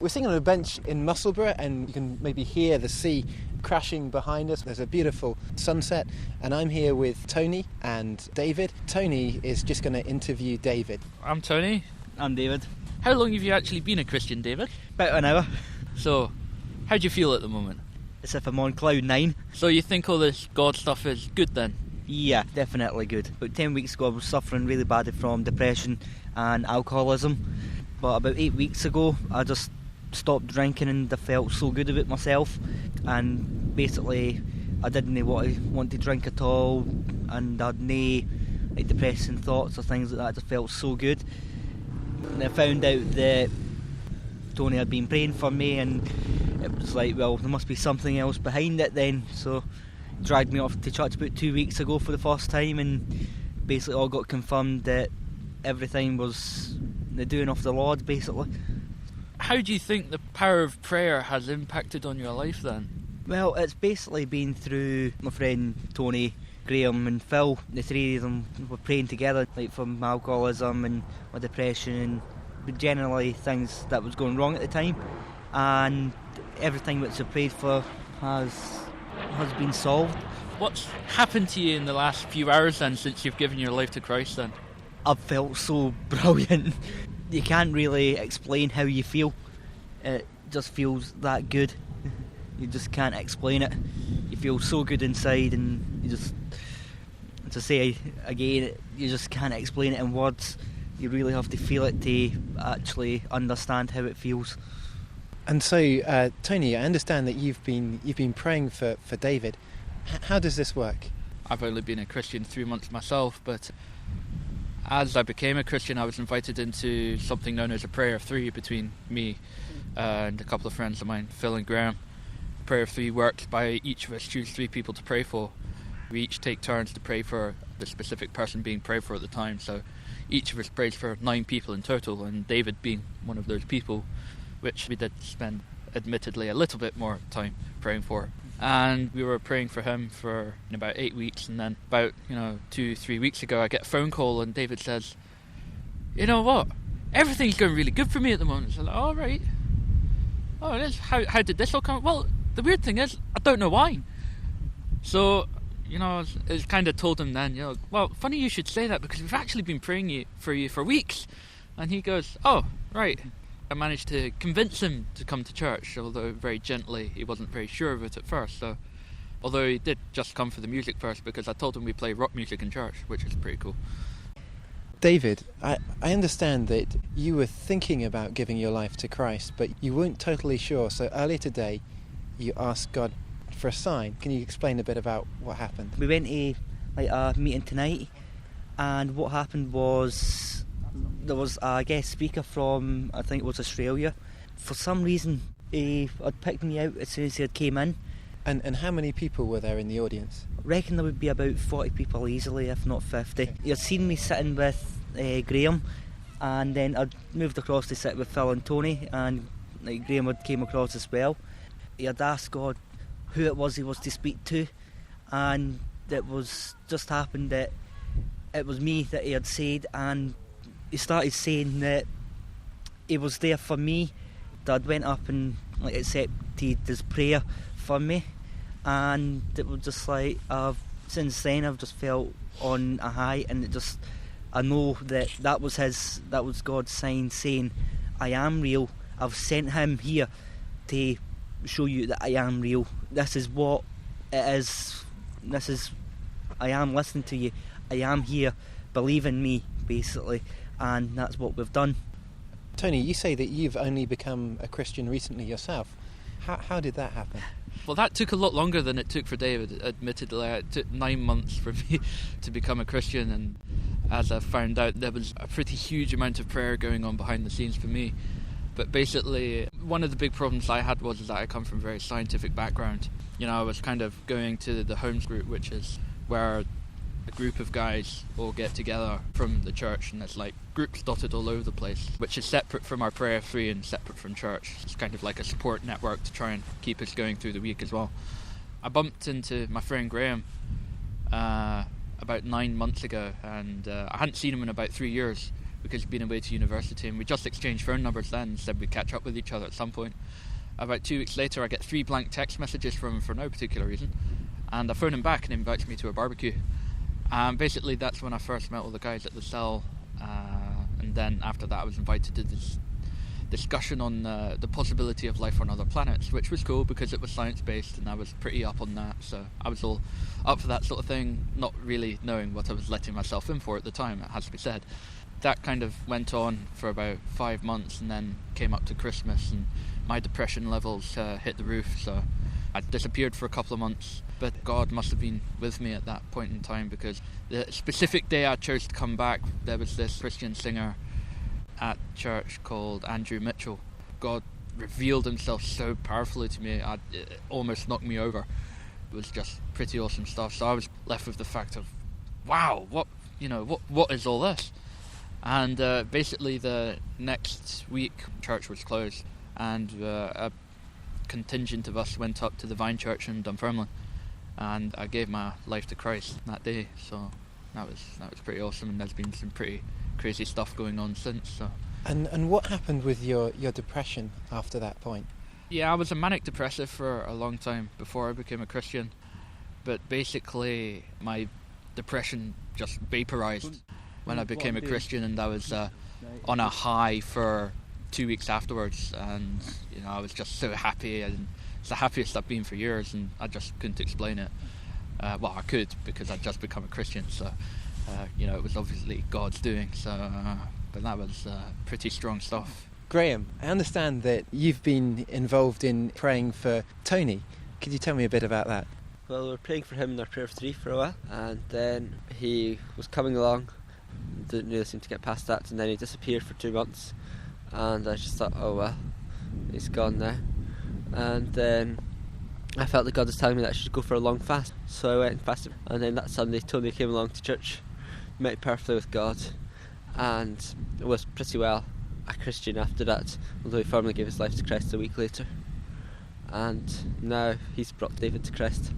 We're sitting on a bench in Musselburgh and you can maybe hear the sea crashing behind us. There's a beautiful sunset and I'm here with Tony and David. Tony is just going to interview David. I'm Tony. I'm David. How long have you actually been a Christian, David? About an hour. So, how do you feel at the moment? As if I'm on cloud 9. So you think all this God stuff is good then? Yeah, definitely good. About 10 weeks ago I was suffering really badly from depression and alcoholism. But about 8 weeks ago I just stopped drinking and I felt so good about myself, and basically I didn't want to drink at all, and I had no depressing thoughts or things like that. I just felt so good. And I found out that Tony had been praying for me, and it was like, well, there must be something else behind it then. So he dragged me off to church about 2 weeks ago for the first time, and basically all got confirmed that everything was the doing of the Lord, basically. How do you think the power of prayer has impacted on your life then? Well, it's basically been through my friend Tony, Graham and Phil. The three of them were praying together, like for my alcoholism and my depression and generally things that was going wrong at the time. And everything which I prayed for has been solved. What's happened to you in the last few hours then, since you've given your life to Christ then? I've felt so brilliant. You can't really explain how you feel. It just feels that good. You just can't explain it. You feel so good inside, and you just, to say again, you just can't explain it in words. You really have to feel it to actually understand how it feels. And so, Tony, I understand that you've been praying for David. How does this work? I've only been a Christian 3 months myself, but as I became a Christian, I was invited into something known as a prayer of three between me and a couple of friends of mine, Phil and Graham. Prayer of three works by each of us choose 3 people to pray for. We each take turns to pray for the specific person being prayed for at the time. So each of us prays for 9 people in total, and David being one of those people, which we did spend admittedly a little bit more time praying for. And we were praying for him for about 8 weeks, and then about 2-3 weeks ago I get a phone call and David says, "You know what? Everything's going really good for me at the moment." So I'm like, "All right. Oh, it is. How did this all come?" Well, the weird thing is, I don't know why. So, it's kind of told him then, well, funny you should say that because we've actually been praying for you for weeks. And he goes, "Oh, right." I managed to convince him to come to church, although very gently. He wasn't very sure of it at first. So, although he did just come for the music first, because I told him we play rock music in church, which is pretty cool. David, I understand that you were thinking about giving your life to Christ, but you weren't totally sure. So earlier today, you asked God for a sign. Can you explain a bit about what happened? We went to a meeting tonight, and what happened was there was a guest speaker from, I think it was Australia. For some reason, he had picked me out as soon as he had came in. And how many people were there in the audience? I reckon there would be about 40 people easily, if not 50. Okay. He had seen me sitting with Graham, and then I'd moved across to sit with Phil and Tony, and Graham had came across as well. He had asked God who it was he was to speak to, and it was just happened that it was me that he had said, and he started saying that he was there for me. Dad went up and accepted his prayer for me, and it was just like, since then I've just felt on a high, and I know that was God's sign saying, I am real. I've sent him here to show you that I am real. This is what it is. I am listening to you. I am here. Believe in me, basically. And that's what we've done. Tony, you say that you've only become a Christian recently yourself. How did that happen? Well, that took a lot longer than it took for David, admittedly. It took 9 months for me to become a Christian, and as I found out, there was a pretty huge amount of prayer going on behind the scenes for me. But basically, one of the big problems I had was that I come from a very scientific background. I was kind of going to the homes group, which is where a group of guys all get together from the church, and there's like groups dotted all over the place, which is separate from our prayer of three and separate from church. It's kind of like a support network to try and keep us going through the week as well. I bumped into my friend Graham about 9 months ago, and I hadn't seen him in about 3 years. because he'd been away to university, and we just exchanged phone numbers then and said we'd catch up with each other at some point. About 2 weeks later, I get 3 blank text messages from him for no particular reason, and I phone him back and he invites me to a barbecue. And basically that's when I first met all the guys at the cell, and then after that I was invited to this discussion on the possibility of life on other planets, which was cool because it was science-based and I was pretty up on that, so I was all up for that sort of thing, not really knowing what I was letting myself in for at the time, it has to be said. That kind of went on for about 5 months, and then came up to Christmas and my depression levels hit the roof, so I disappeared for a couple of months. But God must have been with me at that point in time, because the specific day I chose to come back, there was this Christian singer at church called Andrew Mitchell. God revealed himself so powerfully to me, it almost knocked me over. It was just pretty awesome stuff. So I was left with the fact of, wow, what is all this? And basically the next week church was closed, and a contingent of us went up to the Vine Church in Dunfermline, and I gave my life to Christ that day. So that was pretty awesome, and there's been some pretty crazy stuff going on since. So. And what happened with your depression after that point? Yeah, I was a manic depressive for a long time before I became a Christian, but basically my depression just vaporized when I became a Christian, and I was on a high for 2 weeks afterwards, and I was just so happy, and it's the happiest I've been for years, and I just couldn't explain it. Well, I could, because I'd just become a Christian, so it was obviously God's doing. So, but that was pretty strong stuff. Graham, I understand that you've been involved in praying for Tony. Could you tell me a bit about that? Well, we were praying for him in our prayer of 3 for a while, and then he was coming along, didn't really seem to get past that, and then he disappeared for 2 months, and I just thought, oh well, he's gone now. And then I felt that God was telling me that I should go for a long fast, so I went and fasted, and then that Sunday Tony came along to church, met perfectly with God, and was pretty well a Christian after that, although he formally gave his life to Christ a week later. And now he's brought David to Christ.